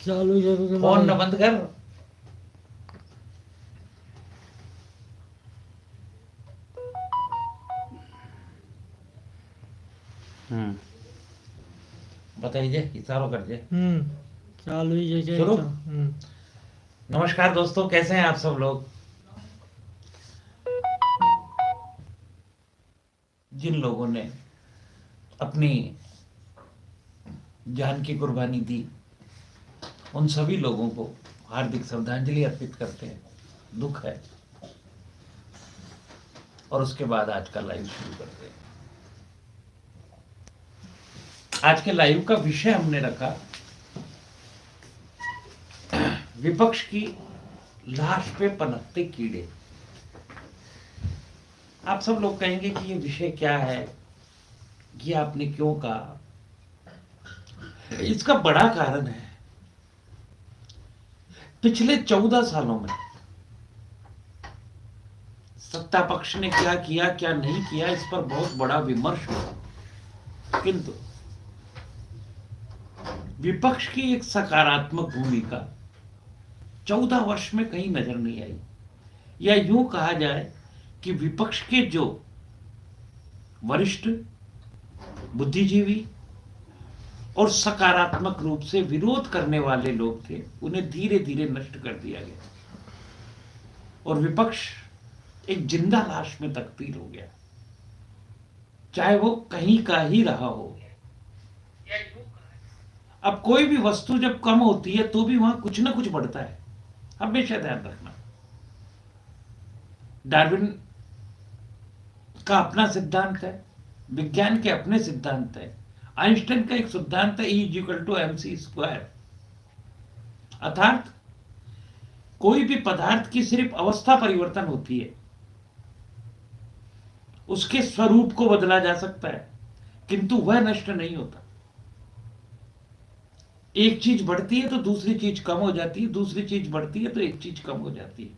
चालू जरूर फोन न बंद कर। बताइए इशारो कर दे। चालू ही जैसे शुरू। था। नमस्कार दोस्तों, कैसे हैं आप सब लोग। जिन लोगों ने अपनी जान की कुर्बानी दी, उन सभी लोगों को हार्दिक श्रद्धांजलि अर्पित करते हैं। दुख है। और उसके बाद आज का लाइव शुरू करते हैं। आज के लाइव का विषय हमने रखा विपक्ष की लाश पे पनपते कीड़े। आप सब लोग कहेंगे कि ये विषय क्या है, ये आपने क्यों कहा। इसका बड़ा कारण है, पिछले 14 सालों में सत्ता पक्ष ने क्या किया क्या नहीं किया, इस पर बहुत बड़ा विमर्श हुआ, किंतु विपक्ष की एक सकारात्मक भूमिका 14 वर्ष में कहीं नजर नहीं आई। या यूं कहा जाए कि विपक्ष के जो वरिष्ठ बुद्धिजीवी और सकारात्मक रूप से विरोध करने वाले लोग थे, उन्हें धीरे धीरे नष्ट कर दिया गया और विपक्ष एक जिंदा लाश में तब्दील हो गया, चाहे वो कहीं का ही रहा हो। अब कोई भी वस्तु जब कम होती है तो भी वहां कुछ ना कुछ बढ़ता है, हमेशा ध्यान रखना। डार्विन का अपना सिद्धांत है, विज्ञान के अपने सिद्धांत है। आइंस्टाइन का एक सिद्धांत है E=mc²। अर्थात कोई भी पदार्थ की सिर्फ अवस्था परिवर्तन होती है, उसके स्वरूप को बदला जा सकता है, किंतु वह नष्ट नहीं होता। एक चीज बढ़ती है तो दूसरी चीज कम हो जाती है, दूसरी चीज बढ़ती है तो एक चीज कम हो जाती है।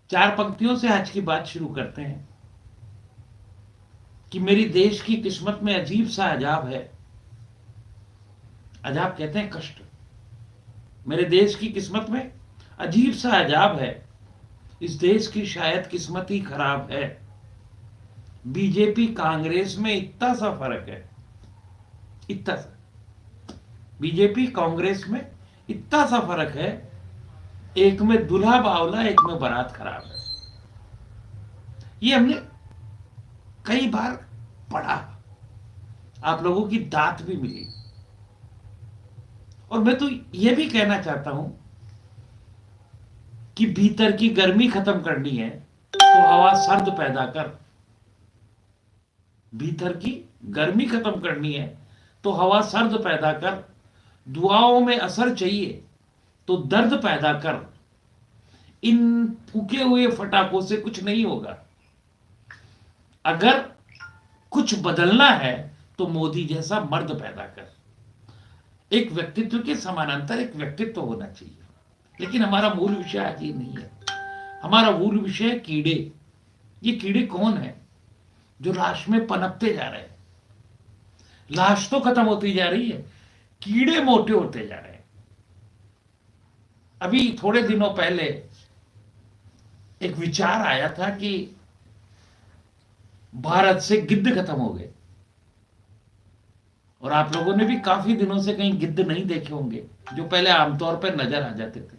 4 पंक्तियों से आज की बात शुरू करते हैं कि मेरी देश की किस्मत में अजीब सा अजाब है। अजाब कहते हैं कष्ट। मेरे देश की किस्मत में अजीब सा अजाब है, इस देश की शायद किस्मत ही खराब है। बीजेपी कांग्रेस में इतना सा फर्क है, इतना सा। बीजेपी कांग्रेस में इतना सा फर्क है, एक में दूल्हा बावला, एक में बारात खराब है। ये हमने कई बार पढ़ा, आप लोगों की दात भी मिली। और मैं तो यह भी कहना चाहता हूं कि भीतर की गर्मी खत्म करनी है तो हवा सर्द पैदा कर। भीतर की गर्मी खत्म करनी है तो हवा सर्द पैदा कर। दुआओं में असर चाहिए तो दर्द पैदा कर। इन फूके हुए फटाकों से कुछ नहीं होगा। अगर कुछ बदलना है तो मोदी जैसा मर्द पैदा कर। एक व्यक्तित्व के समानांतर एक व्यक्तित्व होना चाहिए। लेकिन हमारा मूल विषय आज ये नहीं है। हमारा मूल विषय है कीड़े। ये कीड़े कौन है जो लाश में पनपते जा रहे हैं। लाश तो खत्म होती जा रही है, कीड़े मोटे होते जा रहे हैं। अभी थोड़े दिनों पहले एक विचार आया था कि भारत से गिद्ध खत्म हो गए, और आप लोगों ने भी काफी दिनों से कहीं गिद्ध नहीं देखे होंगे, जो पहले आमतौर पर नजर आ जाते थे।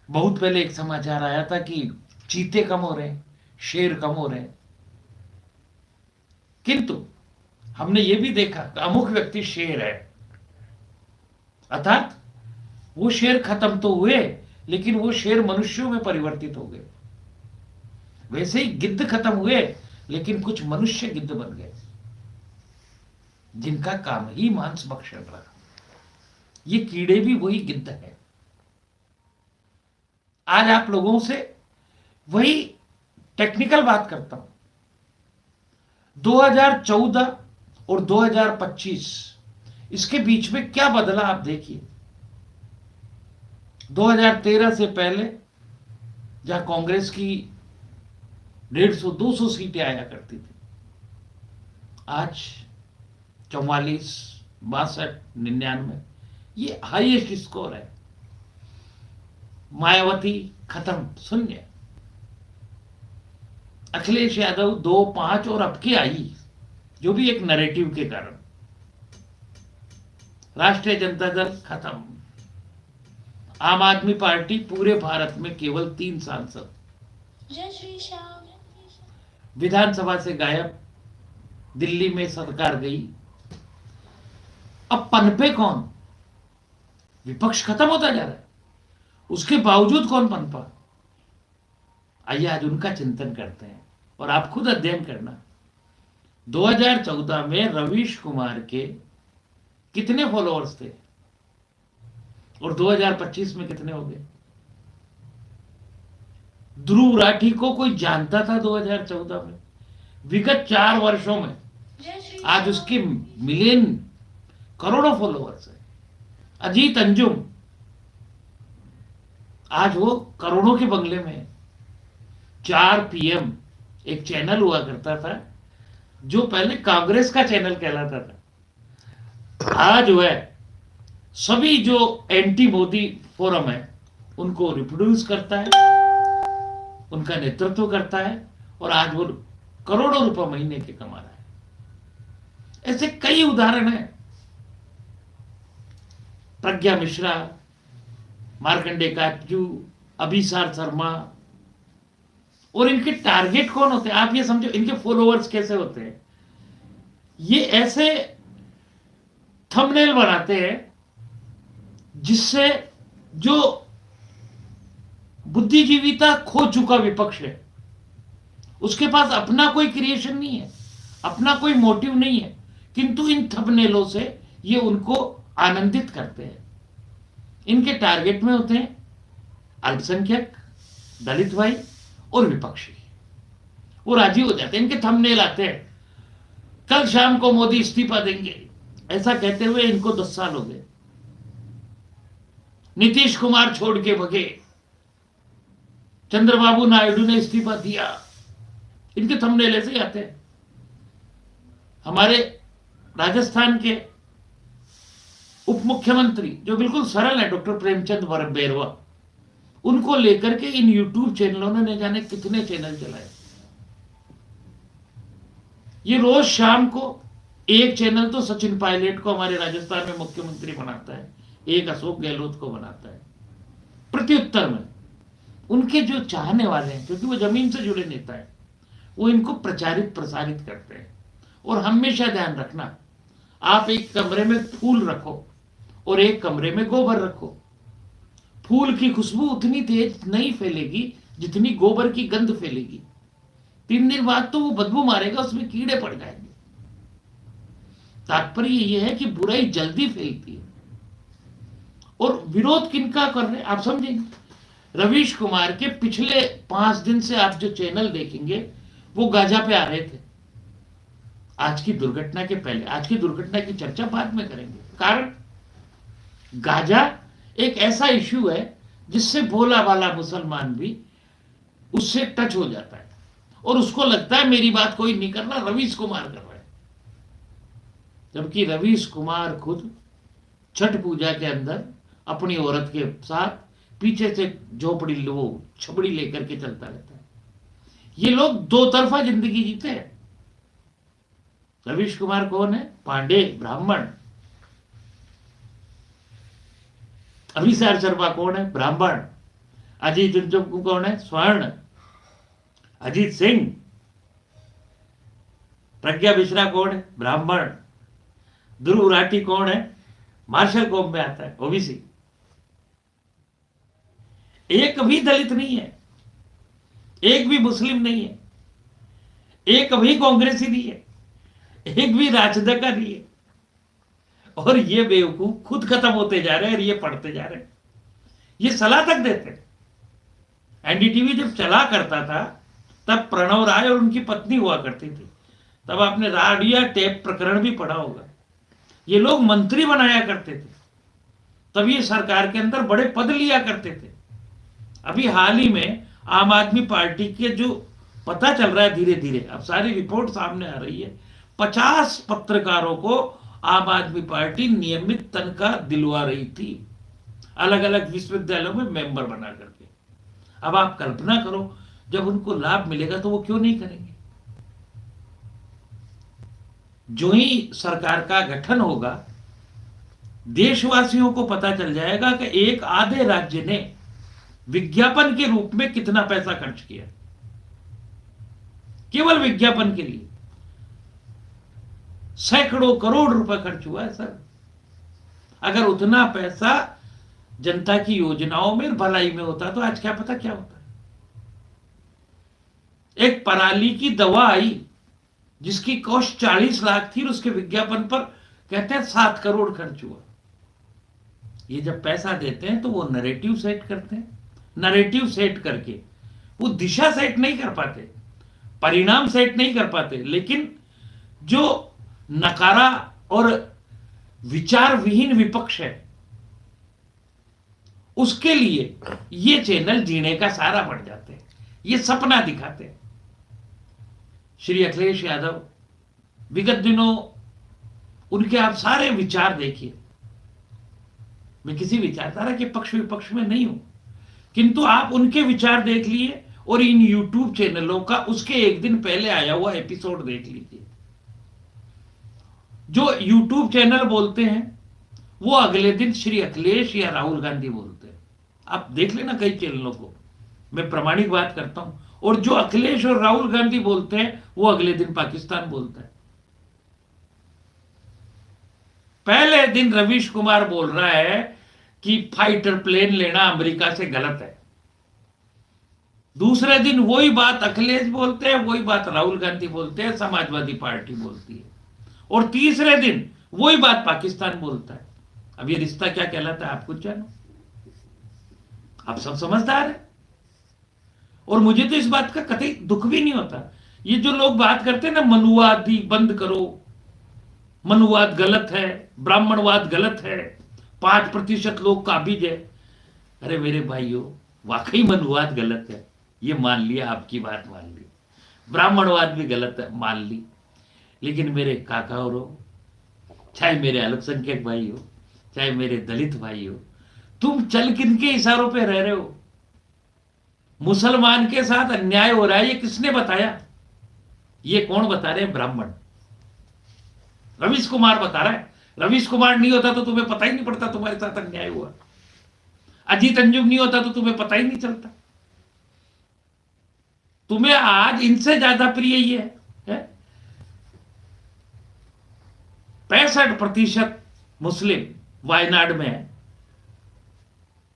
बहुत पहले एक समाचार आया था कि चीते कम हो रहे हैं, शेर कम हो रहे हैं। किंतु हमने ये भी देखा कि अमुक व्यक्ति शेर है, अर्थात वो शेर खत्म तो हुए, लेकिन वो शेर मनुष्यों में परिवर्तित हो गए। वैसे ही गिद्ध खत्म हुए, लेकिन कुछ मनुष्य गिद्ध बन गए, जिनका काम ही मांस भक्षण रहा। ये कीड़े भी वही गिद्ध है। आज आप लोगों से वही टेक्निकल बात करता हूं। 2014 और 2025 इसके बीच में क्या बदला आप देखिए। 2013 से पहले जहां कांग्रेस की 150-200 सीटें आया करती थी, आज 44, 62-99, ये हाईएस्ट स्कोर है। मायावती खत्म, शून्य। अखिलेश यादव 2-5 और अब की आई, जो भी एक नैरेटिव के कारण। राष्ट्रीय जनता दल खत्म। आम आदमी पार्टी पूरे भारत में केवल 3 सांसद, जय श्री श्याम। विधानसभा से गायब, दिल्ली में सरकार गई। अब पनपे कौन? विपक्ष खत्म होता जा रहा है, उसके बावजूद कौन पनपा? आइए आज उनका चिंतन करते हैं। और आप खुद अध्ययन करना, 2014 में रवीश कुमार के कितने फॉलोअर्स थे और 2025 में कितने हो गए? ध्रुव राठी को कोई जानता था 2014 में? विगत 4 वर्षों में जय श्री आज उसके मिलियन, करोड़ों फॉलोअर्स है। अजीत अंजुम, आज वो करोड़ों के बंगले में है। 4 PM एक चैनल हुआ करता था जो पहले कांग्रेस का चैनल कहलाता था, आज वह सभी जो एंटी मोदी फोरम है उनको रिप्रोड्यूस करता है, उनका नेतृत्व करता है, और आज वो करोड़ों रुपए महीने के कमा रहा है। ऐसे कई उदाहरण हैं। प्रज्ञा मिश्रा, मार्कंडे काटजू, अभिसार शर्मा। और इनके टारगेट कौन होते हैं? आप ये समझो, इनके फॉलोअर्स कैसे होते हैं? ये ऐसे थंबनेल बनाते हैं जिससे जो बुद्धिजीविता खो चुका विपक्ष है, उसके पास अपना कोई क्रिएशन नहीं है, अपना कोई मोटिव नहीं है, किंतु इन थंबनेलों से ये उनको आनंदित करते हैं। इनके टारगेट में होते हैं अल्पसंख्यक, दलित भाई और विपक्षी। वो राजी हो जाते हैं, इनके थंबनेल आते हैं, कल शाम को मोदी इस्तीफा देंगे, ऐसा कहते हुए इनको 10 साल हो गए। नीतीश कुमार छोड़ के भगे, चंद्रबाबू नायडू ने इस्तीफा दिया, इनके थंबनेल ऐसे ही आते हैं। हमारे राजस्थान के उप मुख्यमंत्री जो बिल्कुल सरल है, डॉक्टर प्रेमचंद बैरवा, उनको लेकर के इन यूट्यूब चैनलों ने न जाने कितने चैनल चलाए। ये रोज शाम को एक चैनल तो सचिन पायलट को हमारे राजस्थान में मुख्यमंत्री बनाता है, एक अशोक गहलोत को बनाता है। प्रत्युत्तर में उनके जो चाहने वाले हैं, क्योंकि वो जमीन से जुड़े नेता है, वो इनको प्रचारित प्रसारित करते हैं। और हमेशा ध्यान रखना, आप एक कमरे में फूल रखो और एक कमरे में गोबर रखो, फूल की खुशबू उतनी तेज नहीं फैलेगी जितनी गोबर की गंध फैलेगी। 3 दिन बाद तो वो बदबू मारेगा, उसमें कीड़े पड़ जाएंगे। तात्पर्य यह है कि बुराई जल्दी फैलती है। और विरोध किनका कर रहे हैं आप समझेंगे। रवीश कुमार के पिछले 5 दिन से आप जो चैनल देखेंगे वो गाजा पे आ रहे थे। आज की दुर्घटना के पहले, आज की दुर्घटना की चर्चा बाद में करेंगे। कारण गाजा एक ऐसा इश्यू है जिससे भोला भाला मुसलमान भी उससे टच हो जाता है और उसको लगता है मेरी बात कोई नहीं कर रहा, रवीश कुमार कर रहा है। जबकि रवीश कुमार खुद छठ पूजा के अंदर अपनी औरत के साथ पीछे से झोपड़ी वो छबड़ी लेकर के चलता रहता है। ये लोग 2 तरफा जिंदगी जीते हैं। रवीश कुमार कौन है? पांडे, ब्राह्मण। अभिसार शर्मा कौन है? ब्राह्मण। अजीत अंजुम कौन है? स्वर्ण। अजीत सिंह। प्रज्ञा मिश्रा कौन है? ब्राह्मण। ध्रुव राठी कौन है? मार्शल कॉम में आता है, ओबीसी। एक भी दलित नहीं है, एक भी मुस्लिम नहीं है, एक भी कांग्रेसी नहीं है, एक भी राजद का नहीं है। और ये बेवकूफ खुद खत्म होते जा रहे हैं और ये पढ़ते जा रहे हैं। ये सलाह तक देते हैं। एनडीटीवी जब चला करता था तब प्रणव राय और उनकी पत्नी हुआ करती थी। तब आपने राडिया टेप प्रकरण भी पढ़ा होगा। ये लोग मंत्री बनाया करते थे, तब ये सरकार के अंदर बड़े पद लिया करते थे। अभी हाल ही में आम आदमी पार्टी के जो पता चल रहा है धीरे धीरे, अब सारी रिपोर्ट सामने आ रही है, 50 पत्रकारों को आम आदमी पार्टी नियमित तनख्वाह दिलवा रही थी, अलग अलग विश्वविद्यालयों में मेंबर बना करके। अब आप कल्पना करो, जब उनको लाभ मिलेगा तो वो क्यों नहीं करेंगे? जो ही सरकार का गठन होगा, देशवासियों को पता चल जाएगा कि एक आधे राज्य ने विज्ञापन के रूप में कितना पैसा खर्च किया, केवल विज्ञापन के लिए सैकड़ों करोड़ रुपए खर्च हुआ है सर। अगर उतना पैसा जनता की योजनाओं में, भलाई में होता तो आज क्या पता क्या होता। एक पराली की दवा आई जिसकी कॉस्ट 40 लाख थी और उसके विज्ञापन पर कहते हैं 7 करोड़ खर्च हुआ। ये जब पैसा देते हैं तो वो नैरेटिव सेट करते हैं, नैरेटिव सेट करके वो दिशा सेट नहीं कर पाते, परिणाम सेट नहीं कर पाते, लेकिन जो नकारा और विचार विहीन विपक्ष है उसके लिए ये चैनल जीने का सहारा बन जाते हैं, ये सपना दिखाते हैं। श्री अखिलेश यादव, विगत दिनों उनके आप सारे विचार देखिए। मैं किसी विचारधारा के पक्ष विपक्ष में नहीं हूं, किंतु आप उनके विचार देख लिए और इन यूट्यूब चैनलों का उसके एक दिन पहले आया हुआ एपिसोड देख लीजिए। जो यूट्यूब चैनल बोलते हैं वो अगले दिन श्री अखिलेश या राहुल गांधी बोलते हैं। आप देख लेना कई चैनलों को, मैं प्रमाणिक बात करता हूं। और जो अखिलेश और राहुल गांधी बोलते हैं वो अगले दिन पाकिस्तान बोलता है। पहले दिन रवीश कुमार बोल रहा है कि फाइटर प्लेन लेना अमेरिका से गलत है, दूसरे दिन वही बात अखिलेश बोलते हैं, वही बात राहुल गांधी बोलते हैं, समाजवादी पार्टी बोलती है, और तीसरे दिन वही बात पाकिस्तान बोलता है। अब ये रिश्ता क्या कहलाता है आप कुछ जानो? आप सब समझदार हैं और मुझे तो इस बात का कतई दुख भी नहीं होता। ये जो लोग बात करते हैं ना, मनुवाद ही बंद करो, मनुवाद गलत है, ब्राह्मणवाद गलत है, 5% लोग काबिज है। अरे मेरे भाइयों, वाकई मनुवाद गलत है, ये मान लिया, आपकी बात मान ली, ब्राह्मणवाद भी गलत है मान ली, लेकिन मेरे काका और चाहे मेरे अल्पसंख्यक भाई हो, चाहे मेरे दलित भाई हो, तुम चल किनके इशारों पे रह रहे हो? मुसलमान के साथ अन्याय हो रहा है, ये किसने बताया? ये कौन बता रहे हैं? ब्राह्मण। रवीश कुमार बता रहा है। रवीश कुमार नहीं होता तो तुम्हें पता ही नहीं पड़ता तुम्हारे साथ अन्याय हुआ। अजीत अंजुम नहीं होता तो तुम्हें पता ही नहीं चलता। तुम्हें आज इनसे ज्यादा प्रिय ये है? 65% मुस्लिम वायनाड में है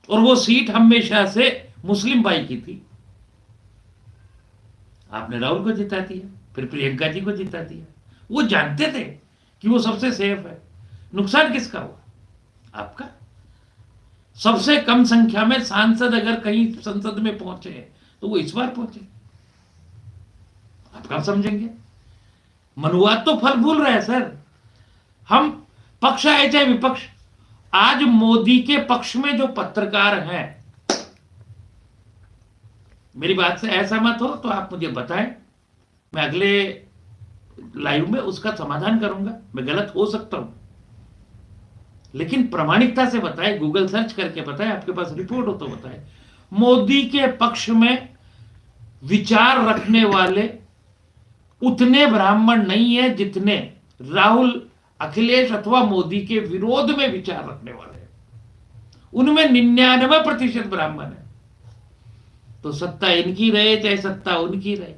और वो सीट हमेशा से मुस्लिम भाई की थी। आपने राहुल को जिता दिया, फिर प्रियंका जी को जिता दिया। वो जानते थे कि वो सबसे सेफ है। नुकसान किसका हुआ? आपका। सबसे कम संख्या में सांसद अगर कहीं संसद में पहुंचे तो वो इस बार पहुंचे। आप कब समझेंगे? मनुवाद तो फल भूल रहे हैं सर। हम पक्ष आए चाहे विपक्ष, आज मोदी के पक्ष में जो पत्रकार हैं, मेरी बात से असहमत हो तो आप मुझे बताएं, मैं अगले लाइव में उसका समाधान करूंगा। मैं गलत हो सकता हूं, लेकिन प्रामाणिकता से बताएं, गूगल सर्च करके बताएं, आपके पास रिपोर्ट हो तो बताएं। मोदी के पक्ष में विचार रखने वाले उतने ब्राह्मण नहीं है जितने राहुल, अखिलेश अथवा मोदी के विरोध में विचार रखने वाले हैं। उनमें 99% ब्राह्मण है। तो सत्ता इनकी रहे चाहे सत्ता उनकी रहे,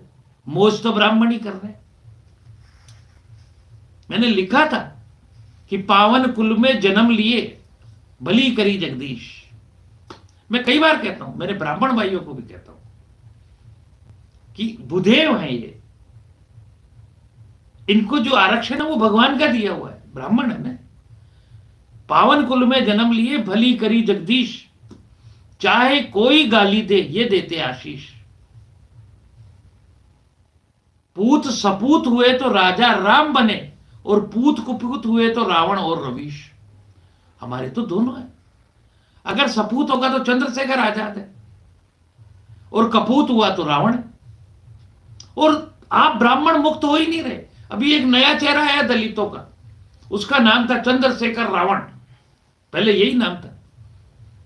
मौज तो ब्राह्मण ही कर रहे हैं। मैंने लिखा था कि पावन कुल में जन्म लिए भली करी जगदीश। मैं कई बार कहता हूं, मेरे ब्राह्मण भाइयों को भी कहता हूं कि बुधेव हैं ये, इनको जो आरक्षण है वो भगवान का दिया हुआ है, ब्राह्मण है ना। पावन कुल में जन्म लिए भली करी जगदीश, चाहे कोई गाली दे ये देते आशीष। पूत सपूत हुए तो राजा राम बने और पूत कुपूत हुए तो रावण और रवीश। हमारे तो दोनों है। अगर सपूत होगा तो चंद्रशेखर आजाद है और कपूत हुआ तो रावण है। और आप ब्राह्मण मुक्त हो ही नहीं रहे। अभी एक नया चेहरा है दलितों का, उसका नाम था चंद्रशेखर रावण, पहले यही नाम था।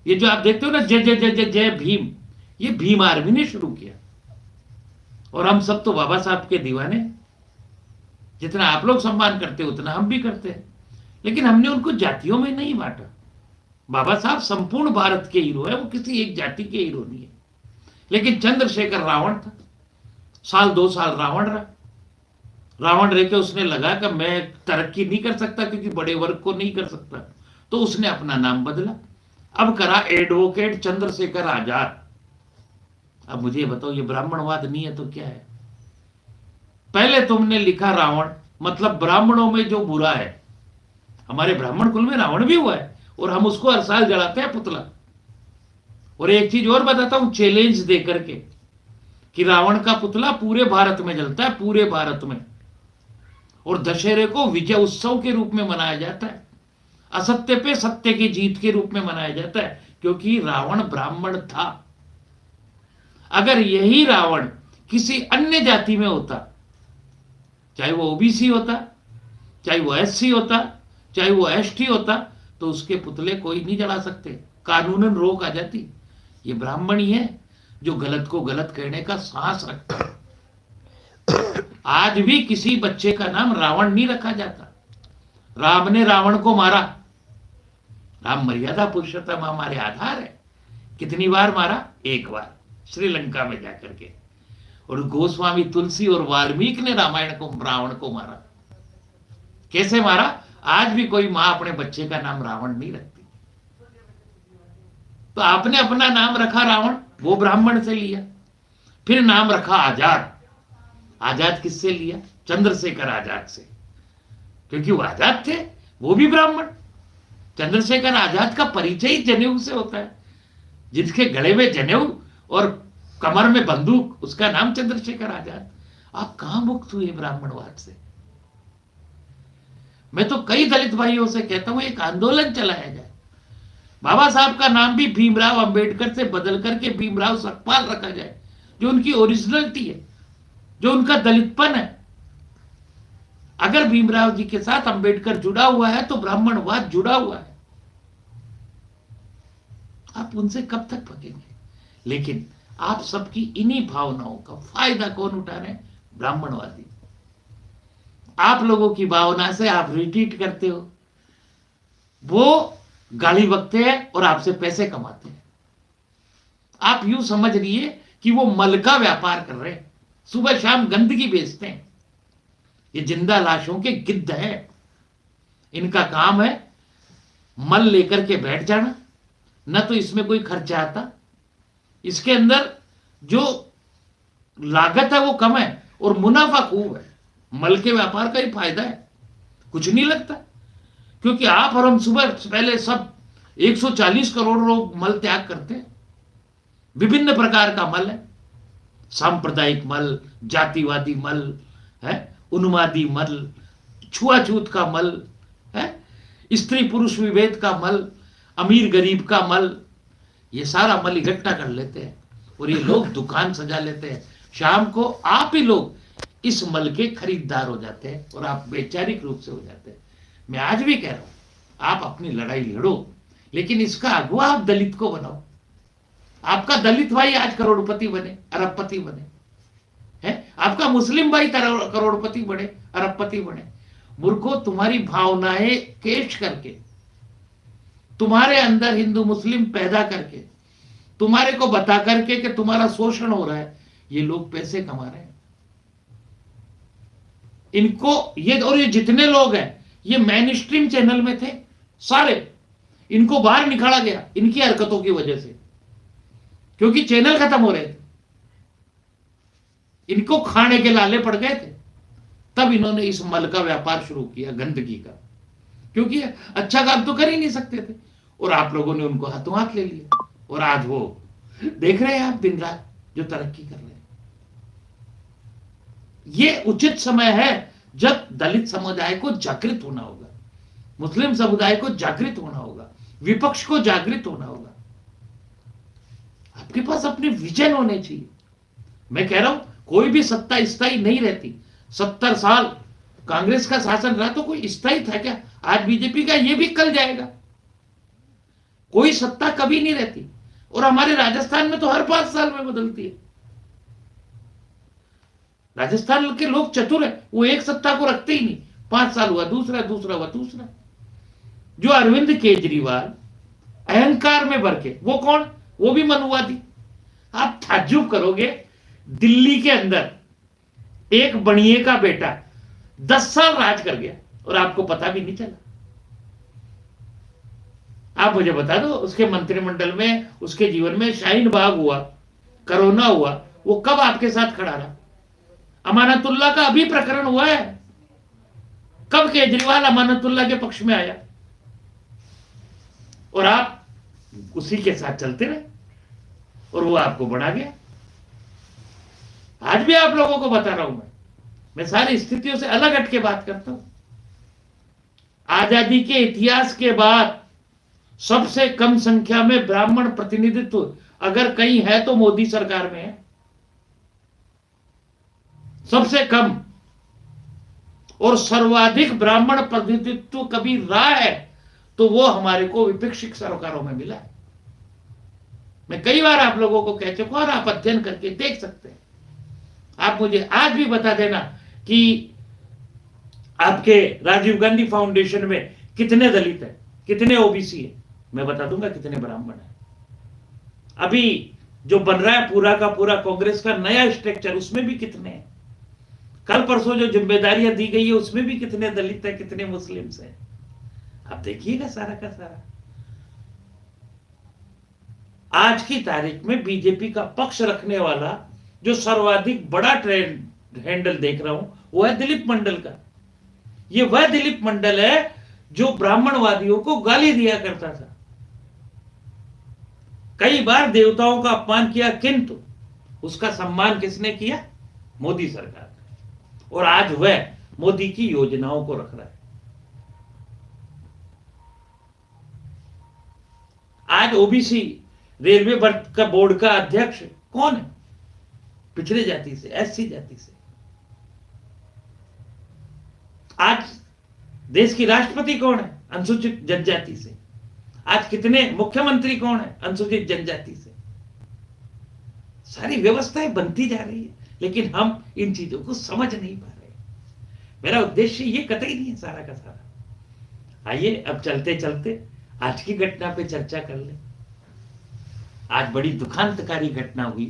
ये जो आप देखते हो ना जय जय जय जय जय भीम, ये भीम आर्मी ने शुरू किया। और हम सब तो बाबा साहब के दीवाने, जितना आप लोग सम्मान करते हो उतना हम भी करते हैं, लेकिन हमने उनको जातियों में नहीं बांटा। बाबा साहब संपूर्ण भारत के हीरो है, वो किसी एक जाति के हीरो नहीं है। लेकिन चंद्रशेखर रावण था, साल 2 साल रावण रहा। रावण रह के उसने लगा कि मैं तरक्की नहीं कर सकता क्योंकि बड़े वर्ग को नहीं कर सकता, तो उसने अपना नाम बदला। अब करा एडवोकेट चंद्रशेखर आजाद। अब मुझे ये बताओ, ये ब्राह्मणवाद नहीं है तो क्या है? पहले तुमने लिखा रावण, मतलब ब्राह्मणों में जो बुरा है। हमारे ब्राह्मण कुल में रावण भी हुआ है और हम उसको हर साल जलाते हैं पुतला। और एक चीज और बताता हूं चैलेंज दे करके, कि रावण का पुतला पूरे भारत में जलता है, पूरे भारत में। और दशहरे को विजय उत्सव के रूप में मनाया जाता है, असत्य पे सत्य की जीत के रूप में मनाया जाता है, क्योंकि रावण ब्राह्मण था। अगर यही रावण किसी अन्य जाति में होता, चाहे वो ओबीसी होता, चाहे वो एससी होता, चाहे वो एसटी होता, तो उसके पुतले कोई नहीं जला सकते, कानूनन रोक आ जाती। ये ब्राह्मण ही है जो गलत को गलत कहने का साहस रखता है। आज भी किसी बच्चे का नाम रावण नहीं रखा जाता। राम ने रावण को मारा, राम मर्यादा पुरुषोत्तम हमारे आधार है। कितनी बार मारा? 1 बार, श्रीलंका में जाकर के। और गोस्वामी तुलसी और वाल्मीकि ने रामायण को रावण को मारा। कैसे मारा? आज भी कोई मां अपने बच्चे का नाम रावण नहीं रखती। तो आपने अपना नाम रखा रावण, वो ब्राह्मण से लिया। फिर नाम रखा आजाद। आजाद किससे लिया? चंद्रशेखर आजाद से, क्योंकि वो आजाद थे, वो भी ब्राह्मण। चंद्रशेखर आजाद का परिचय ही जनेऊ से होता है। जिसके गले में जनेऊ और कमर में बंदूक, उसका नाम चंद्रशेखर आजाद। आप कहां मुक्त हुए ब्राह्मणवाद से? मैं तो कई दलित भाइयों से कहता हूं एक आंदोलन चलाया जाए। बाबा साहब का नाम भी भीमराव अंबेडकर से बदल करके भीमराव सकपाल रखा जाए, जो उनकी ओरिजिनलिटी है, जो उनका दलितपन है। अगर भीमराव जी के साथ अंबेडकर जुड़ा हुआ है तो ब्राह्मणवाद जुड़ा हुआ है। आप उनसे कब तक भगेंगे? लेकिन आप सबकी इन्हीं भावनाओं का फायदा कौन उठा रहे हैं? ब्राह्मणवादी। आप लोगों की भावना से आप रिट्रीट करते हो, वो गाली बकते हैं और आपसे पैसे कमाते हैं। आप यूं समझ रहिए कि वो मल का व्यापार कर रहे हैं, सुबह शाम गंदगी बेचते हैं। ये जिंदा लाशों के गिद्ध है। इनका काम है मल लेकर के बैठ जाना, न तो इसमें कोई खर्चा आता, इसके अंदर जो लागत है वो कम है और मुनाफा खूब है। मल के व्यापार का ही फायदा है, कुछ नहीं लगता। क्योंकि आप और हम सुबह पहले सब 140 करोड़ लोग मल त्याग करते हैं। विभिन्न प्रकार का मल है, सांप्रदायिक मल, जातिवादी मल है, उन्मादी मल, छुआछूत का मल है, स्त्री पुरुष विभेद का मल, अमीर गरीब का मल। ये सारा मल इकट्ठा कर लेते हैं और ये लोग दुकान सजा लेते हैं। शाम को आप ही लोग इस मल के खरीदार हो जाते हैं और आप वैचारिक रूप से हो जाते हैं। मैं आज भी कह रहा हूं, आप अपनी लड़ाई लड़ो, लेकिन इसका अगुवा आप दलित को बनाओ। आपका दलित भाई आज करोड़पति बने, अरबपति बने, है? आपका मुस्लिम भाई करोड़पति बने, अरबपति बने। मूर्खों, तुम्हारी भावनाएं केश करके, तुम्हारे अंदर हिंदू मुस्लिम पैदा करके, तुम्हारे को बता करके कि तुम्हारा शोषण हो रहा है, ये लोग पैसे कमा रहे हैं। इनको ये, और ये जितने लोग हैं ये मेन स्ट्रीम चैनल में थे सारे, इनको बाहर निकाला गया इनकी हरकतों की वजह से, क्योंकि चैनल खत्म हो रहे थे, इनको खाने के लाले पड़ गए थे। तब इन्होंने इस मल का व्यापार शुरू किया, गंदगी का, क्योंकि अच्छा काम तो कर ही नहीं सकते थे। और आप लोगों ने उनको हाथों हाथ ले लिया और आज वो देख रहे हैं आप दिन रात जो तरक्की कर रहे हैं। ये उचित समय है जब दलित समुदाय को जागृत होना होगा, मुस्लिम समुदाय को जागृत होना होगा, विपक्ष को जागृत होना होगा। आपके पास अपने विजन होने चाहिए। मैं कह रहा हूं कोई भी सत्ता स्थायी नहीं रहती। 70 साल कांग्रेस का शासन रहा तो कोई स्थायी था क्या? आज बीजेपी का ये भी कल जाएगा। कोई सत्ता कभी नहीं रहती, और हमारे राजस्थान में तो हर 5 साल में बदलती है। राजस्थान के लोग चतुर है, वो एक सत्ता को रखते ही नहीं। 5 साल हुआ दूसरा, दूसरा हुआ तीसरा। जो अरविंद केजरीवाल अहंकार में भर के, वो कौन? वो भी मनुवादी। आप ताज्जुब करोगे, दिल्ली के अंदर एक बनिए का बेटा 10 साल राज कर गया और आपको पता भी नहीं चला। आप मुझे बता दो, उसके मंत्रिमंडल में, उसके जीवन में शाहीन बाग हुआ, कोरोना हुआ, वो कब आपके साथ खड़ा रहा? अमानतुल्लाह का अभी प्रकरण हुआ है, कब केजरीवाल अमानतुल्लाह के पक्ष में आया? और आप उसी के साथ चलते रहे और वो आपको बढ़ा गया। आज भी आप लोगों को बता रहा हूं, मैं सारी स्थितियों से अलग हट के बात करता हूं। आजादी के इतिहास के बाद सबसे कम संख्या में ब्राह्मण प्रतिनिधित्व अगर कहीं है तो मोदी सरकार में है, सबसे कम। और सर्वाधिक ब्राह्मण प्रतिनिधित्व कभी रहा है तो वो हमारे को विपक्षी सरकारों में मिला है। मैं कई बार आप लोगों को कह चुका हूं और आप अध्ययन करके देख सकते हैं। आप मुझे आज भी बता देना कि आपके राजीव गांधी फाउंडेशन में कितने दलित हैं, कितने ओबीसी है, मैं बता दूंगा कितने ब्राह्मण हैं। अभी जो बन रहा है पूरा का पूरा कांग्रेस का नया स्ट्रक्चर, उसमें भी कितने हैं। कल परसों जो जिम्मेदारियां दी गई है उसमें भी कितने दलित है, कितने मुस्लिम्स हैं। आप देखिएगा सारा का सारा। आज की तारीख में बीजेपी का पक्ष रखने वाला जो सर्वाधिक बड़ा ट्रेंड हैंडल देख रहा हूं वो है दिलीप मंडल का। ये वह दिलीप मंडल है जो ब्राह्मणवादियों को गाली दिया करता था, कई बार देवताओं का अपमान किया, किंतु उसका सम्मान किसने किया? मोदी सरकार ने। और आज वह मोदी की योजनाओं को रख रहा है। आज ओबीसी रेलवे का बोर्ड का अध्यक्ष कौन है? पिछड़े जाति से, एससी जाति से। आज देश की राष्ट्रपति कौन है? अनुसूचित जनजाति से। आज कितने मुख्यमंत्री कौन है? अनुसूचित जनजाति से। सारी व्यवस्थाएं बनती जा रही है, लेकिन हम इन चीजों को समझ नहीं पा रहे। मेरा उद्देश्य ये कतई नहीं है सारा का सारा। आइए अब चलते चलते आज की घटना पे चर्चा कर ले। आज बड़ी दुखांतकारी घटना हुई।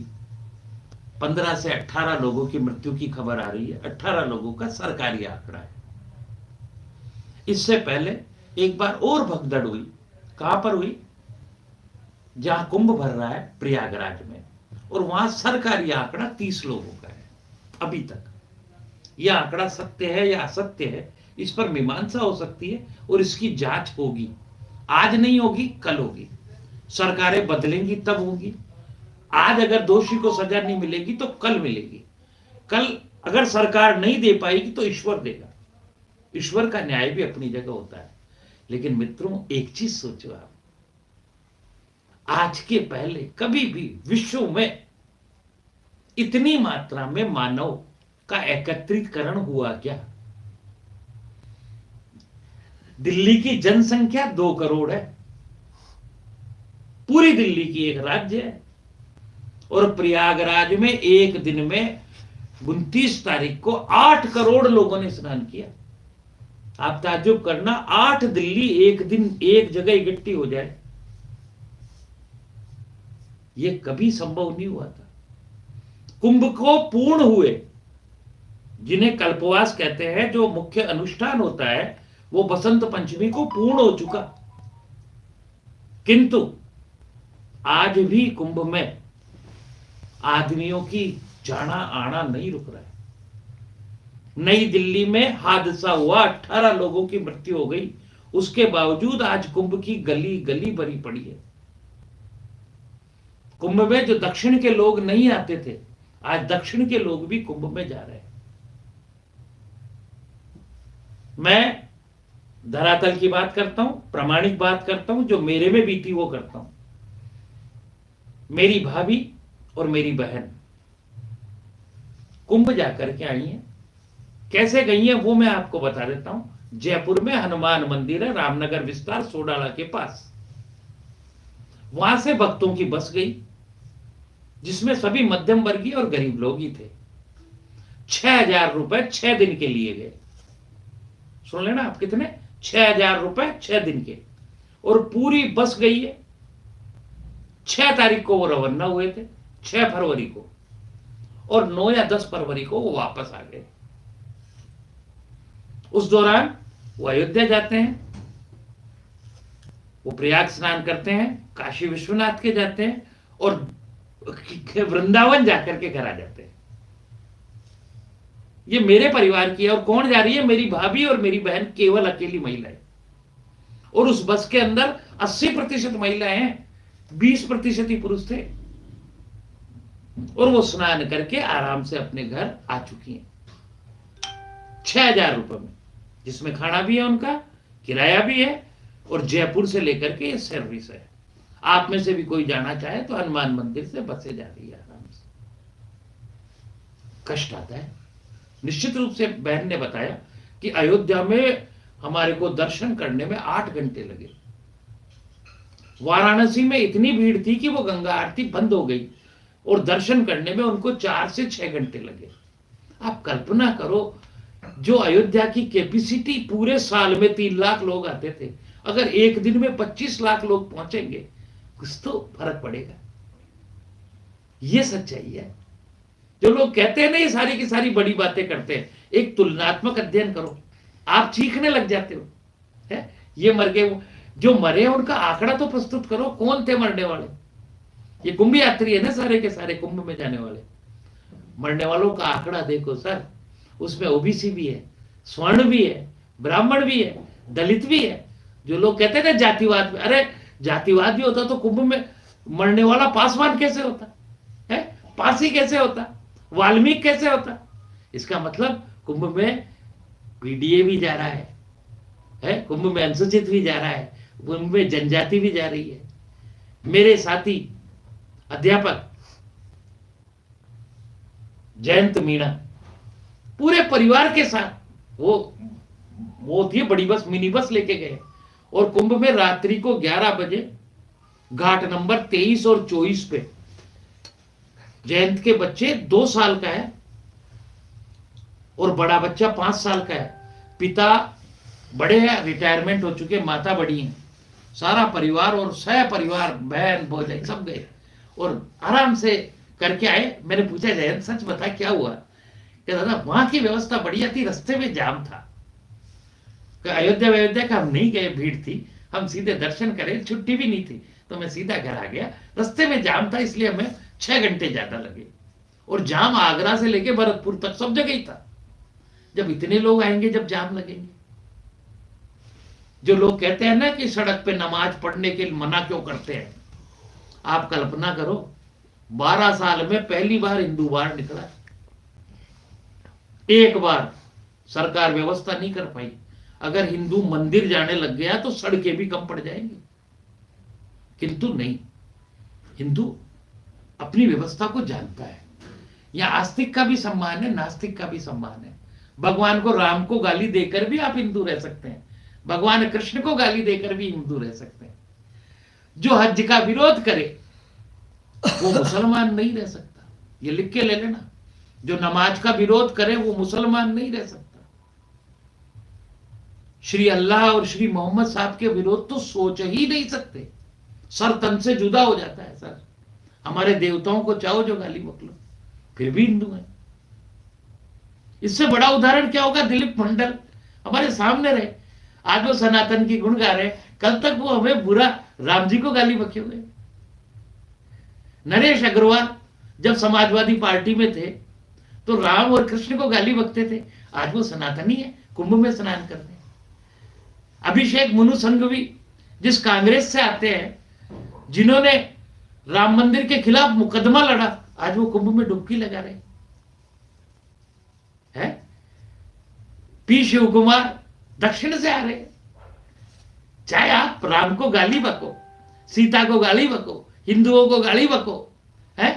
15 से 18 लोगों की मृत्यु की खबर आ रही है। 18 लोगों का सरकारी आंकड़ा है। इससे पहले एक बार और भगदड़ हुई। कहां पर हुई? जहां कुंभ भर रहा है प्रयागराज में, और वहां सरकारी आंकड़ा 30 लोगों का है। अभी तक यह आंकड़ा सत्य है या असत्य है, इस पर मीमांसा हो सकती है और इसकी जांच होगी। आज नहीं होगी, कल होगी। सरकारें बदलेंगी तब होगी। आज अगर दोषी को सजा नहीं मिलेगी तो कल मिलेगी। कल अगर सरकार नहीं दे पाएगी तो ईश्वर देगा। ईश्वर का न्याय भी अपनी जगह होता है। लेकिन मित्रों, एक चीज सोचो आप, आज के पहले कभी भी विश्व में इतनी मात्रा में मानव का एकत्रीकरण हुआ क्या? दिल्ली की जनसंख्या 2 करोड़ है। पूरी दिल्ली की एक राज्य है। और प्रयागराज में एक दिन में 29 तारीख को 8 करोड़ लोगों ने स्नान किया। आप ताज्जुब करना, 8 दिल्ली एक दिन एक जगह इकट्ठी हो जाए, यह कभी संभव नहीं हुआ था। कुंभ को पूर्ण हुए, जिन्हें कल्पवास कहते हैं, जो मुख्य अनुष्ठान होता है, वो बसंत पंचमी को पूर्ण हो चुका। किंतु आज भी कुंभ में आदमियों की जाना आना नहीं रुक रहा है। नई दिल्ली में हादसा हुआ, 18 लोगों की मृत्यु हो गई। उसके बावजूद आज कुंभ की गली गली भरी पड़ी है। कुंभ में जो दक्षिण के लोग नहीं आते थे, आज दक्षिण के लोग भी कुंभ में जा रहे हैं। मैं धरातल की बात करता हूं, प्रामाणिक बात करता हूं, जो मेरे में बीती वो करता हूं। मेरी भाभी और मेरी बहन कुंभ जाकर के आई हैं। कैसे गई हैं वो मैं आपको बता देता हूं। जयपुर में हनुमान मंदिर है, रामनगर विस्तार सोडाला के पास। वहां से भक्तों की बस गई जिसमें सभी मध्यम वर्गीय और गरीब लोग ही थे। 6,000 रुपए 6 दिन के लिए गए। सुन लेना आप, कितने? 6,000 रुपए 6 दिन के। और पूरी बस गई है। 6 तारीख को वो रवाना हुए थे, 6 फरवरी को, और 9 या 10 फरवरी को वो वापस आ गए। उस दौरान वो अयोध्या जाते हैं, वो प्रयाग स्नान करते हैं, काशी विश्वनाथ के जाते हैं, और वृंदावन जाकर के घर आ जाते हैं। ये मेरे परिवार की है। और कौन जा रही है? मेरी भाभी और मेरी बहन, केवल अकेली महिलाएं। और उस बस के अंदर 80% महिलाएं हैं, 20% ही पुरुष थे। और वो स्नान करके आराम से अपने घर आ चुकी हैं 6,000 रुपए में, जिसमें खाना भी है, उनका किराया भी है, और जयपुर से लेकर के ये सर्विस है। आप में से भी कोई जाना चाहे तो हनुमान मंदिर से बसें जा रही है आराम से। कष्ट आता है निश्चित रूप से। बहन ने बताया कि अयोध्या में हमारे को दर्शन करने में 8 घंटे लगे। वाराणसी में इतनी भीड़ थी कि वो गंगा आरती बंद हो गई, और दर्शन करने में उनको 4 से 6 घंटे लगे। आप कल्पना करो, जो अयोध्या की कैपेसिटी पूरे साल में 3 लाख लोग आते थे, अगर एक दिन में 25 लाख लोग पहुंचेंगे, कुछ तो फर्क पड़ेगा। ये सच्चाई है। जो लोग कहते हैं ना ये सारी की सारी बड़ी बातें करते हैं, एक तुलनात्मक अध्ययन करो, आप चीखने लग जाते हो। है ये मर गए, जो मरे उनका आंकड़ा तो प्रस्तुत करो, कौन थे मरने वाले? ये कुंभ यात्री है ना, सारे के सारे कुंभ में जाने वाले। मरने वालों का आंकड़ा देखो सर, उसमें ओबीसी भी है, स्वर्ण भी है, ब्राह्मण भी है, दलित भी है। जो लोग कहते हैं ना जातिवाद में, अरे जातिवाद भी होता तो कुंभ में मरने वाला पासवान कैसे होता है? पासी कैसे होता? वाल्मीकि कैसे होता? इसका मतलब कुंभ में पीडीए भी जा रहा है, कुंभ में अनुसूचित भी जा रहा है, कुंभ में जनजाति भी जा रही है। मेरे साथी अध्यापक जयंत मीणा पूरे परिवार के साथ वो होती है बड़ी बस, मिनी बस लेके गए, और कुंभ में रात्रि को 11 बजे घाट नंबर 23 और 24 पे जयंत के बच्चे 2 साल का है और बड़ा बच्चा 5 साल का है। पिता बड़े हैं, रिटायरमेंट हो चुके, माता बड़ी हैं, सारा परिवार और सह परिवार, बहन भौजाई सब गए और आराम से करके आए। मैंने पूछा जयंत सच बता क्या हुआ? क्या दादा वहां की व्यवस्था बढ़िया थी, रास्ते में जाम था। अयोध्या का हम नहीं गए, भीड़ थी, हम सीधे दर्शन करें, छुट्टी भी नहीं थी तो मैं सीधा घर आ गया। रास्ते में जाम था इसलिए हमें 6 घंटे ज्यादा लगे, और जाम आगरा से लेके भरतपुर तक सब जगह ही था। जब इतने लोग आएंगे, जब जाम लगेंगे। जो लोग कहते हैं ना कि सड़क पे नमाज पढ़ने के लिए मना क्यों करते हैं, आप कल्पना करो 12 साल में पहली बार हिंदू बाहर निकला। एक बार सरकार व्यवस्था नहीं कर पाई। अगर हिंदू मंदिर जाने लग गया तो सड़कें भी कम पड़ जाएंगी, किंतु नहीं, हिंदू अपनी व्यवस्था को जानता है। यहां आस्तिक का भी सम्मान है, नास्तिक का भी सम्मान है। भगवान को, राम को गाली देकर भी आप हिंदू रह सकते हैं, भगवान कृष्ण को गाली देकर भी हिंदू रह सकते हैं। जो हज का विरोध करे वो मुसलमान नहीं रह सकता, ये लिख के ले लेना। जो नमाज का विरोध करे वो मुसलमान नहीं रह सकता। श्री अल्लाह और श्री मोहम्मद साहब के विरोध तो सोच ही नहीं सकते, सर तन से जुदा हो जाता है। सर हमारे देवताओं को चाहो जो गाली बकलो, फिर भी हिंदू है। इससे बड़ा उदाहरण क्या होगा? दिलीप मंडल हमारे सामने रहे, आज वो सनातन की गुण गा रहे, कल तक वो हमें बुरा राम जी को गाली बके हुए। नरेश अग्रवाल जब समाजवादी पार्टी में थे तो राम और कृष्ण को गाली बकते थे, आज वो सनातनी है, कुंभ में स्नान करते हैं। अभिषेक मनु संघवी जिस कांग्रेस से आते हैं, जिन्होंने राम मंदिर के खिलाफ मुकदमा लड़ा, आज वो कुंभ में डुबकी लगा रहे हैं। पी शिव कुमार दक्षिण से आ रहे हैं। चाहे आप राम को गाली बको, सीता को गाली बको, हिंदुओं को गाली बको, है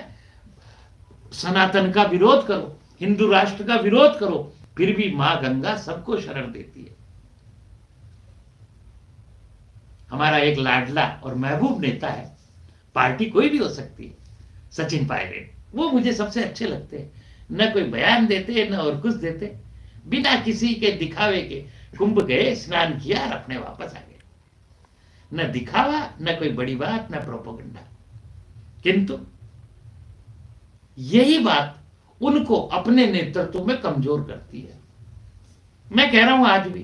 सनातन का विरोध करो, हिंदू राष्ट्र का विरोध करो, फिर भी मां गंगा सबको शरण देती है। हमारा एक लाडला और महबूब नेता है, पार्टी कोई भी हो सकती है, सचिन पायलट, वो मुझे सबसे अच्छे लगते हैं। न कोई बयान देते न और कुछ देते, बिना किसी के दिखावे के कुंभ गए, स्नान किया और अपने वापस आ गए। न दिखावा, न कोई बड़ी बात, न प्रोपोगंडा। किंतु यही बात उनको अपने नेतृत्व में कमजोर करती है। मैं कह रहा हूं आज भी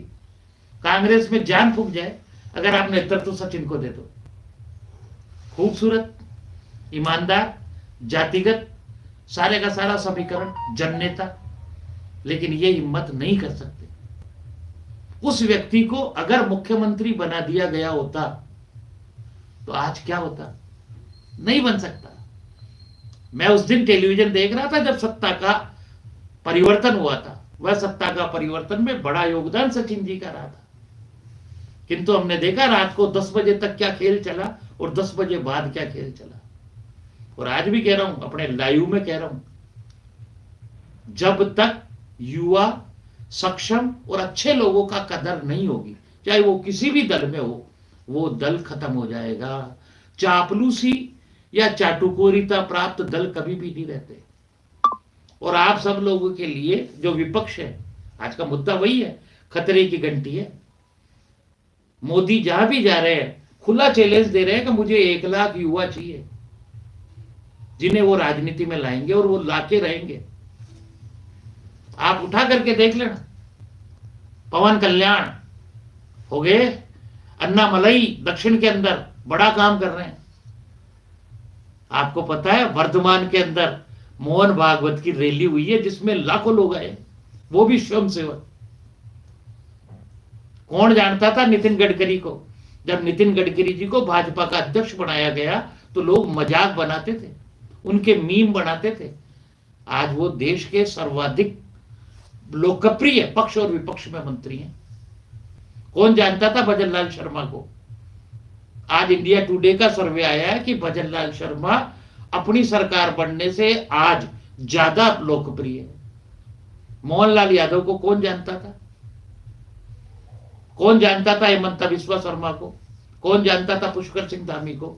कांग्रेस में जान फूक जाए अगर आप नेतृत्व सचिन को दे दो। खूबसूरत, ईमानदार, जातिगत, सारे का सारा समीकरण, जननेता, लेकिन ये हिम्मत नहीं कर सकते। उस व्यक्ति को अगर मुख्यमंत्री बना दिया गया होता तो आज क्या होता? नहीं बन सकता। मैं उस दिन टेलीविजन देख रहा था जब सत्ता का परिवर्तन हुआ था। वह सत्ता का परिवर्तन में बड़ा योगदान सचिन जी का रहा था, किंतु हमने देखा रात को 10 बजे तक क्या खेल चला और 10 बजे बाद क्या खेल चला। और आज भी कह रहा हूं, अपने लाइव में कह रहा हूं, जब तक युवा सक्षम और अच्छे लोगों का कदर नहीं होगी, चाहे वो किसी भी दल में हो, वो दल खत्म हो जाएगा। चापलूसी या चाटुकोरिता प्राप्त दल कभी भी नहीं रहते। और आप सब लोगों के लिए जो विपक्ष है, आज का मुद्दा वही है, खतरे की घंटी है। मोदी जहां भी जा रहे हैं खुला चैलेंज दे रहे हैं कि मुझे 1 लाख युवा चाहिए, जिन्हें वो राजनीति में लाएंगे और वो लाके रहेंगे। आप उठा करके देख लेना, पवन कल्याण हो गए, अन्नामलई दक्षिण के अंदर बड़ा काम कर रहे हैं। आपको पता है वर्धमान के अंदर मोहन भागवत की रैली हुई है जिसमें लाखों लोग आए, वो भी स्वयं सेवक। कौन जानता था नितिन गडकरी को? जब नितिन गडकरी जी को भाजपा का अध्यक्ष बनाया गया तो लोग मजाक बनाते थे, उनके मीम बनाते थे। आज वो देश के सर्वाधिक लोकप्रिय पक्ष और विपक्ष में मंत्री हैं। कौन जानता था भजनलाल शर्मा को? आज इंडिया टुडे का सर्वे आया है कि भजनलाल शर्मा अपनी सरकार बनने से आज ज्यादा लोकप्रिय है। मोहनलाल यादव को कौन जानता था? कौन जानता था हेमंता बिस्वा शर्मा को? कौन जानता था पुष्कर सिंह धामी को?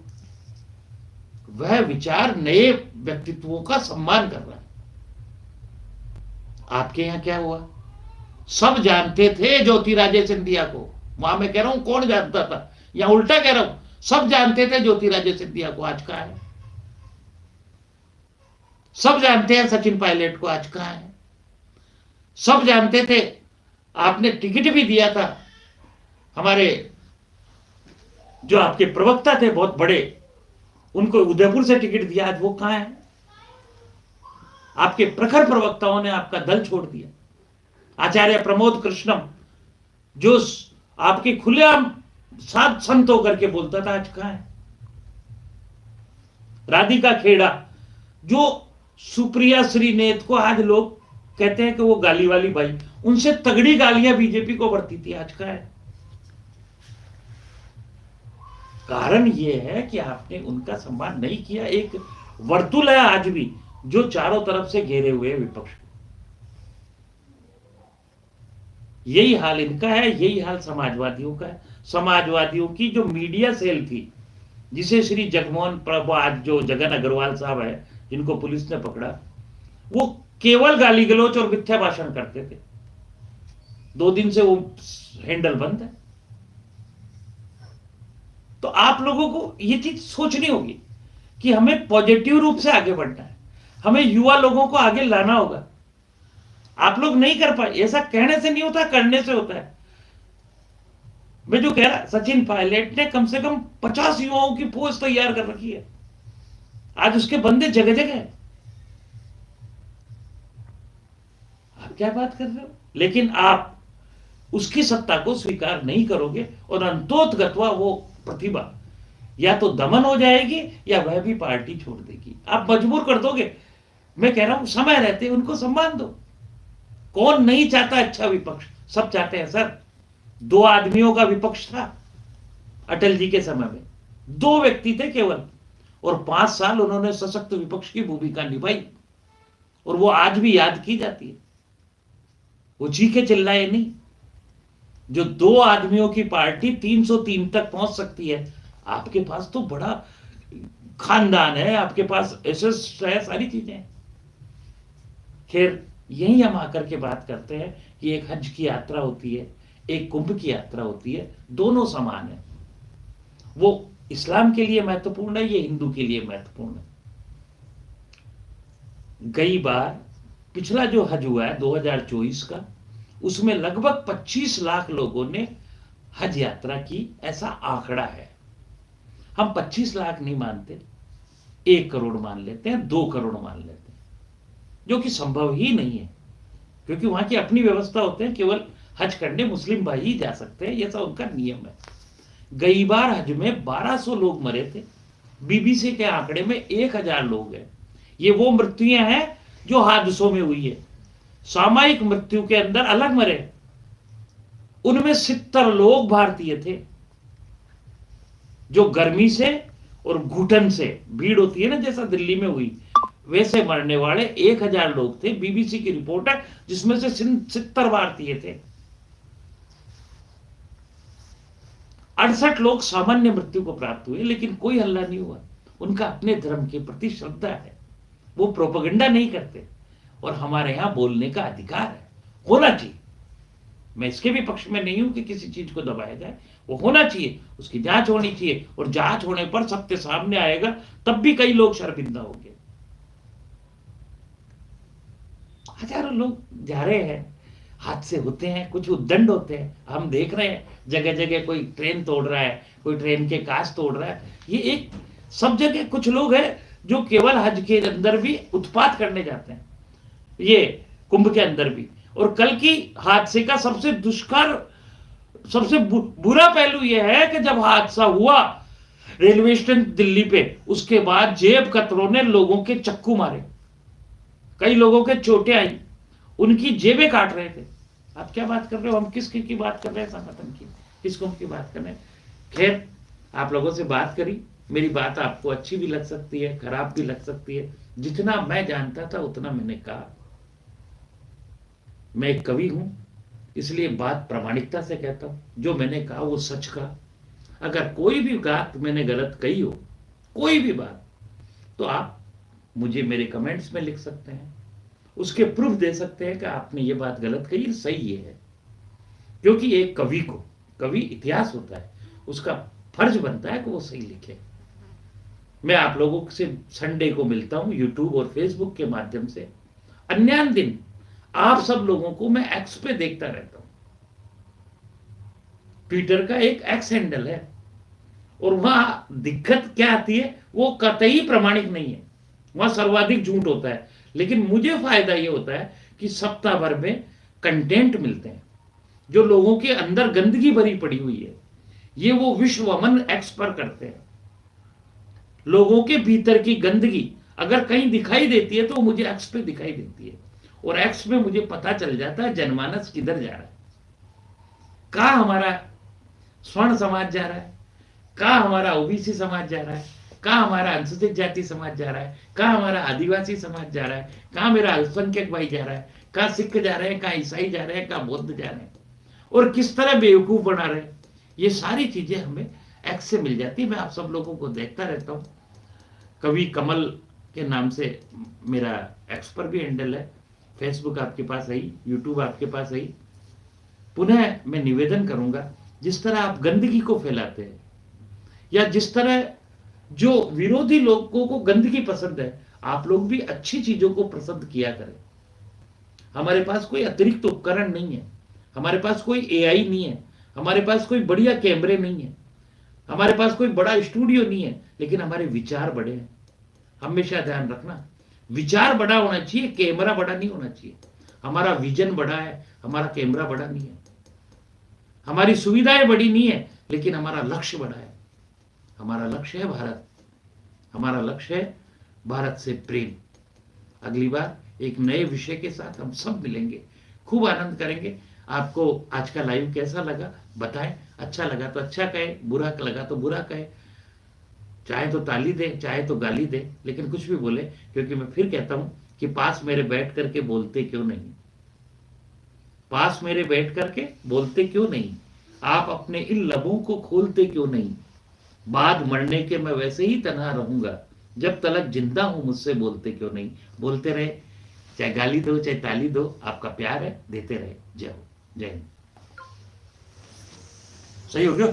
वह विचार नए व्यक्तित्वों का सम्मान कर रहा है। आपके यहां क्या हुआ? सब जानते थे ज्योतिरादित्य सिंधिया को। वहां मैं कह रहा हूं कौन जानता था, या उल्टा कह रहा हूं, सब जानते थे ज्योतिरादित्य सिंधिया को, आज कहां है? सब जानते हैं सचिन पायलट को, आज कहां है? सब जानते थे, आपने टिकट भी दिया था, हमारे जो आपके प्रवक्ता थे बहुत बड़े, उनको उदयपुर से टिकट दिया, आज वो कहां है? आपके प्रखर प्रवक्ताओं ने आपका दल छोड़ दिया। आचार्य प्रमोद कृष्णम जो आपके खुलेआम साथ संत होकर के बोलता था, आज कहां है? राधिका खेड़ा जो सुप्रिया श्रीनेत को आज लोग कहते हैं कि वो गाली वाली भाई, उनसे तगड़ी गालियां बीजेपी को बढ़ती थी, आज कहां है? कारण यह है कि आपने उनका सम्मान नहीं किया। एक वर्तुल है आज भी जो चारों तरफ से घेरे हुए विपक्ष को। यही हाल इनका है, यही हाल समाजवादियों का है। समाजवादियों की जो मीडिया सेल थी, जिसे श्री जगमोहन प्रभु, आज जो जगन अग्रवाल साहब है जिनको पुलिस ने पकड़ा, वो केवल गाली गलौच और मिथ्या भाषण करते थे। 2 दिन से वो हैंडल बंद है। तो आप लोगों को ये चीज सोचनी होगी कि हमें पॉजिटिव रूप से आगे बढ़ना है, हमें युवा लोगों को आगे लाना होगा। आप लोग नहीं कर पाए, ऐसा कहने से नहीं होता, करने से होता है। मैं जो कह रहा, सचिन पायलट ने कम से कम 50 युवाओं की फौज तैयार कर रखी है, आज उसके बंदे जगह जगह हैं। आप क्या बात कर रहे हो? लेकिन आप उसकी सत्ता को स्वीकार नहीं करोगे और अंतोतगत्वा वो प्रतिभा या तो दमन हो जाएगी या वह भी पार्टी छोड़ देगी। आप मजबूर कर दोगे। मैं कह रहा हूं समय रहते उनको सम्मान दो। कौन नहीं चाहता अच्छा विपक्ष? सब चाहते हैं सर। 2 आदमियों का विपक्ष था अटल जी के समय में, 2 व्यक्ति थे केवल, और 5 साल उन्होंने सशक्त विपक्ष की भूमिका निभाई और वो आज भी याद की जाती है। वो चीखे चिल्लाए नहीं, जो 2 आदमियों की पार्टी 303 तक पहुंच सकती है, आपके पास तो बड़ा खानदान है, आपके पास एसेट्स है, सारी चीजें हैं। खैर, यही हम आकर के बात करते हैं कि एक हज की यात्रा होती है, एक कुंभ की यात्रा होती है, दोनों समान है। वो इस्लाम के लिए महत्वपूर्ण है, ये हिंदू के लिए महत्वपूर्ण है। गई बार पिछला जो हज हुआ है 2024 का, उसमें लगभग 25 लाख लोगों ने हज यात्रा की, ऐसा आंकड़ा है। हम 25 लाख नहीं मानते, 1 करोड़ मान लेते हैं, 2 करोड़ मान लेते हैं, जो कि संभव ही नहीं है, क्योंकि वहां की अपनी व्यवस्था होते हैं, केवल हज करने मुस्लिम भाई ही जा सकते हैं, ये सब उनका नियम है। गई बार हज में 1200 लोग मरे थे, बीबीसी के आंकड़े में 1000 लोग हैं। ये वो मृत्युएं हैं जो हादसों में हुई है। सामयिक मृत्यु के अंदर अलग मरे, उनमें 70 लोग भारतीय थे, जो गर्मी से और घुटन से, भीड़ होती है ना जैसा दिल्ली में हुई, वैसे मरने वाले 1000 लोग थे। बीबीसी की रिपोर्ट है, जिसमें से 70 भारतीय थे। 68 लोग सामान्य मृत्यु को प्राप्त हुए, लेकिन कोई हल्ला नहीं हुआ। उनका अपने धर्म के प्रति श्रद्धा है, वो प्रोपेगेंडा नहीं करते, और हमारे यहां बोलने का अधिकार है, होना चाहिए। मैं इसके भी पक्ष में नहीं हूं कि किसी चीज को दबाया जाए, वो होना चाहिए, उसकी जांच होनी चाहिए, और जांच होने पर सत्य सामने आएगा, तब भी कई लोग शर्मिंदा होंगे। हजारों लोग जा रहे हैं, हादसे होते हैं, कुछ उद्दंड होते हैं, हम देख रहे हैं जगह जगह, कोई ट्रेन तोड़ रहा है, कोई ट्रेन के कांच तोड़ रहा है। ये एक सब जगह कुछ लोग हैं जो केवल हज के अंदर भी उत्पात करने जाते हैं, ये कुंभ के अंदर भी। और कल की हादसे का सबसे दुष्कर, सबसे बुरा पहलू यह है कि जब हादसा हुआ रेलवे स्टेशन दिल्ली पे, उसके बाद जेब कतरों ने लोगों के चक्कू मारे, कई लोगों के चोटें आई, उनकी जेबें काट रहे थे। आप क्या बात कर रहे हो, हम किसकी की बात कर रहे हैं, संगठन की, किस कुंभ की बात कर रहे हैं। खैर, आप लोगों से बात करी, मेरी बात आपको अच्छी भी लग सकती है, खराब भी लग सकती है। जितना मैं जानता था उतना मैंने कहा। मैं एक कवि हूं, इसलिए बात प्रामाणिकता से कहता हूं, जो मैंने कहा वो सच कहा। अगर कोई भी बात मैंने गलत कही हो, कोई भी बात, तो आप मुझे मेरे कमेंट्स में लिख सकते हैं, उसके प्रूफ दे सकते हैं कि आपने ये बात गलत कही, सही ये है। क्योंकि एक कवि को, कवि इतिहास होता है, उसका फर्ज बनता है कि वो सही लिखे। मैं आप लोगों से संडे को मिलता हूं यूट्यूब और फेसबुक के माध्यम से। अन्य दिन आप सब लोगों को मैं एक्स पे देखता रहता हूं। ट्विटर का एक एक्स हैंडल है, और वहां दिक्कत क्या आती है, वो कतई प्रमाणिक नहीं है, वहां सर्वाधिक झूठ होता है। लेकिन मुझे फायदा ये होता है कि सप्ताह भर में कंटेंट मिलते हैं, जो लोगों के अंदर गंदगी भरी पड़ी हुई है, ये वो विश्व अमन एक्स पर करते हैं। लोगों के भीतर की गंदगी अगर कहीं दिखाई देती है तो मुझे एक्स पे दिखाई देती है, और एक्स में मुझे पता चल जाता है जनमानस किधर जा रहा है, कहां हमारा स्वर्ण समाज जा रहा है, कहां हमारा ओबीसी समाज जा रहा है, कहां हमारा अनुसूचित जाति समाज जा रहा है, कहां हमारा आदिवासी समाज जा रहा है, कहां मेरा अल्पसंख्यक भाई जा रहा है, कहां सिख जा रहे हैं, कहां ईसाई जा रहे हैं, कहां बौद्ध जा रहे हैं, और किस तरह बेवकूफ बना रहे हैं। ये सारी चीजें हमें एक्स से मिल जाती है। मैं आप सब लोगों को देखता रहता हूं। कवि कमल के नाम से मेरा एक्स पर भी हैंडल है, फेसबुक आपके पास है, यूट्यूब आपके पास है। पुनः मैं निवेदन करूंगा, जिस तरह आप गंदगी को फैलाते हैं, या जिस तरह जो विरोधी लोगों को गंदगी पसंद है, आप लोग भी अच्छी चीजों को पसंद किया करें। हमारे पास कोई अतिरिक्त उपकरण नहीं है, हमारे पास कोई एआई नहीं है, हमारे पास कोई बढ़िया कैमरे नहीं है, हमारे पास कोई बड़ा स्टूडियो नहीं है, लेकिन हमारे विचार बड़े हैं। हमेशा ध्यान रखना, विचार बड़ा होना चाहिए, कैमरा बड़ा नहीं होना चाहिए। हमारा विजन बड़ा है, हमारा कैमरा बड़ा नहीं है। हमारी सुविधाएं बड़ी नहीं है, लेकिन हमारा लक्ष्य बड़ा है। हमारा लक्ष्य है भारत, हमारा लक्ष्य है भारत से प्रेम। अगली बार एक नए विषय के साथ हम सब मिलेंगे, खूब आनंद करेंगे। आपको आज का लाइव कैसा लगा बताएं, अच्छा लगा तो अच्छा कहे, बुरा लगा तो बुरा कहे, चाहे तो ताली दे, चाहे तो गाली दे, लेकिन कुछ भी बोले, क्योंकि मैं फिर कहता हूं कि पास मेरे बैठ करके बोलते क्यों नहीं। पास मेरे बैठ करके बोलते क्यों नहीं, आप अपने इन लबों को खोलते क्यों नहीं, बाद मरने के मैं वैसे ही तन्हा रहूंगा, जब तलक जिंदा हूं मुझसे बोलते क्यों नहीं। बोलते रहे, चाहे गाली दो चाहे ताली दो, आपका प्यार है, देते रहे। जय हो, जय हिंद। सही हो गया।